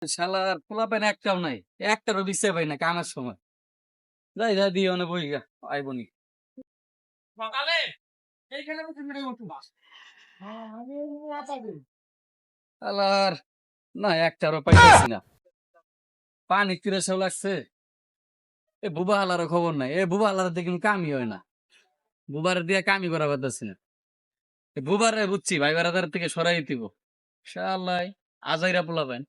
শালার পোলাপাইন একটাও নাই, একটারও দিচ্ছে পাই না কামের সময়। যাই যাই দিয়ে অনেক বই গা আইবনি সকালে এইখানে শালার না একটারও পাইতেছি না। পানি তিরাশাও লাগছে। এ বুবা হালারও খবর নাই, এ বুবা হালার দিয়ে কিন্তু কামই হয় না, বুবার দিয়ে কামই করা পারতেছি না। বুবারে বুঝছি ভাই বারাদার থেকে সরাই দিব। শালাই আজাইরা পোলাপাইন।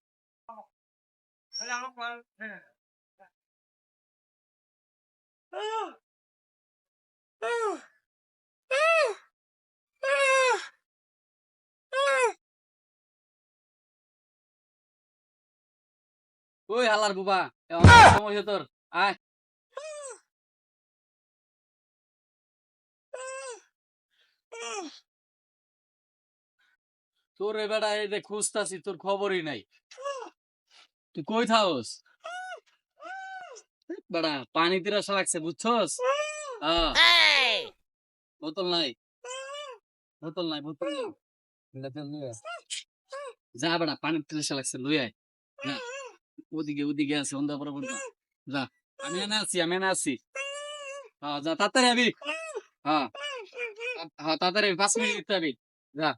ওই হালার বুবা, এমন সময় হয়ে তোর আয়। তোর এ বেড়া এই যে খুঁজতাছি, তোর খবরই নাই। তুই কই থাকস? বেড়া পানি তিরাশা লাগছে বুঝছস? হ্যাঁ বোতল নাই, বোতল নাই, বোতল নাই। যা বেড়া পানি তিরাশা লাগছে লই আয়। যা, ওদিকে ওদিকে আছে অন্ধা পরে বলবা। যা, আমি এনে আছি, আমি এনে আছি। হ্যাঁ যা তাড়াতাড়ি আবি। হ্যাঁ হ্যাঁ তাড়াতাড়ি 5 মিনিট দিতে আবি। যা।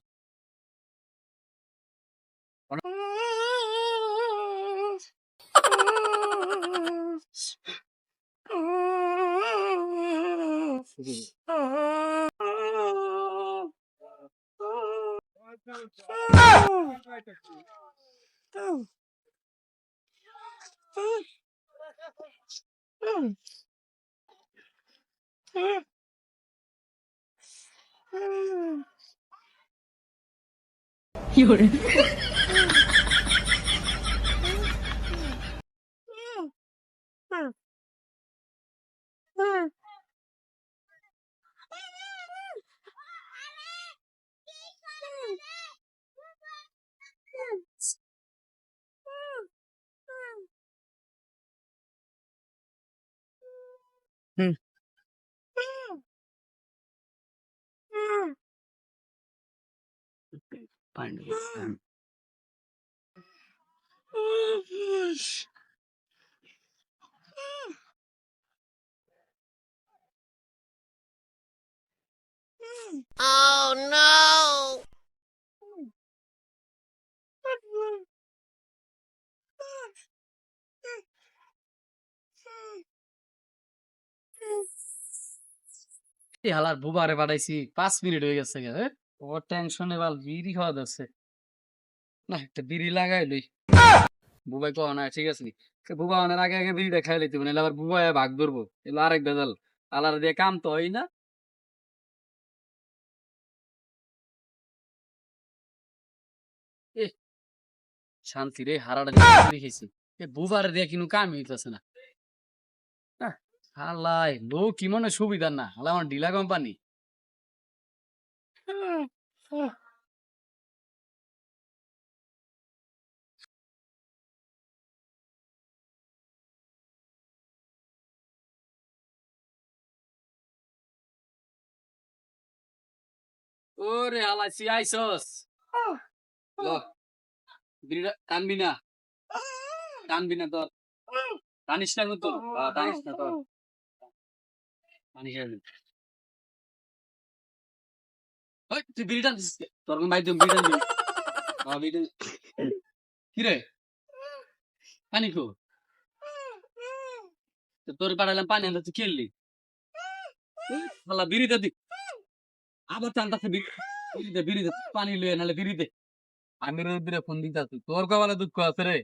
পানি Oh no! এই হালার বুবারে পাঠাইছি, 5 মিনিট হয়ে গেছে গে। ও টেনশনে বাল বিড়ি খাওয়া যাচ্ছে না, একটা বিড়ি লাগাই লই। বুবাই কো না ঠিক আছে নি, বুবা অনের আগে আগে বিড়িটা খাই লইতে মানে আবার বুবা ভাগ ধরবো, এলো আরেক বেজাল। আলার দিয়ে কাম তো হয় না। এ শান্তি রে, হারাটা রেখেছি। এ বুবার দিয়ে কিন্তু কামই হইতেছে না। হালাই লো কি মনে সুবিধা না, হালা আমার ডিলা কোম্পানি। ওরে হালাই সি আইসস। ল বিড়িটা টানবি না, টানবি না তোর, টানিস না কিন্তু, টানিস না তোর, পানি খেয়ে নে। ওই তুই বিড়ি টানছিস কে? তোর কোন ভাই তুমি বিড়ি টানবি? বিড়ি কি রে পানি খো, তোর পাঠালাম পানি আনতে তুই খেললি। হালা বিড়িতে দি, আবার টানতাছে বিড়িতে, বিড়িতে পানি লয়ে নালে বিড়িতে। আমি রোদ্রে ফোন দিতাছি, তোর কপালে দুঃখ আছে রে।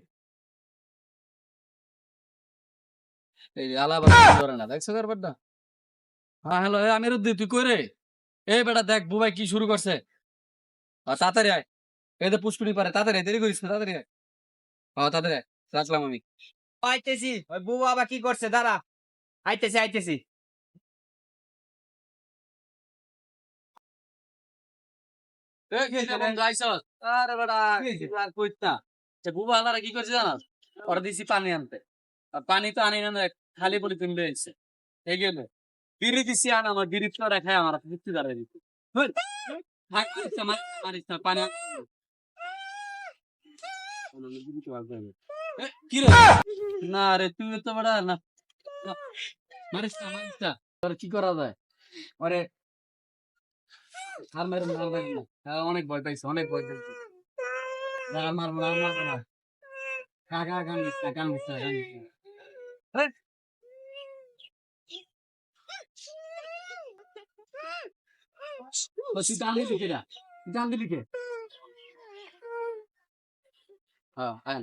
এই আলাবার ধরে না, দেখছো কারবারটা? হ্যাঁ হ্যালো, আমি রুদ্দি, তুই কই রে? এই বেটা দেখ বুবাই কি শুরু করছে। তাড়াতাড়ি আয়, এই তো পুষ্পুনি পারে, তাড়াতাড়ি আয়, দেরি করিস না, তাড়াতাড়ি আয়। তাড়াতাড়ি আয়, রাখলাম আমি। আইতেছি, ওই বউ আবার কি করছে দাঁড়া। আইতেছি আইতেছি। এই কি রে বন্ধু আইছস? আরে বেটা আর কইত না। বুবা হালারা কি করছে জানাস? ওরা দিছি পানি আনতে। আর পানি তো আনি না, খালি বলি তুমি লইছে। এই গেল। বিড়ি দিছি আন, আমার বিড়ি তো রাখায় আমার তৃপ্তি দাঁড়ায় দিত। হই, থাক মারিস না, পানি আন। বিড়ি তো আসবে না। কি রে না রে তুই তো বড় না না, মারিস না মারিস না তোর কি করা যায় ওরে আর মার মার মার না হ্যাঁ, অনেক ভয় পাইছে অনেক ভয় পাইছে না, আর মারবো না আর মারবো না কাকা গান দিস না গান দিস না গান দিস না আরে, ও তুই গান দিলি কে তুই গান দিলি কে হ্যাঁ আন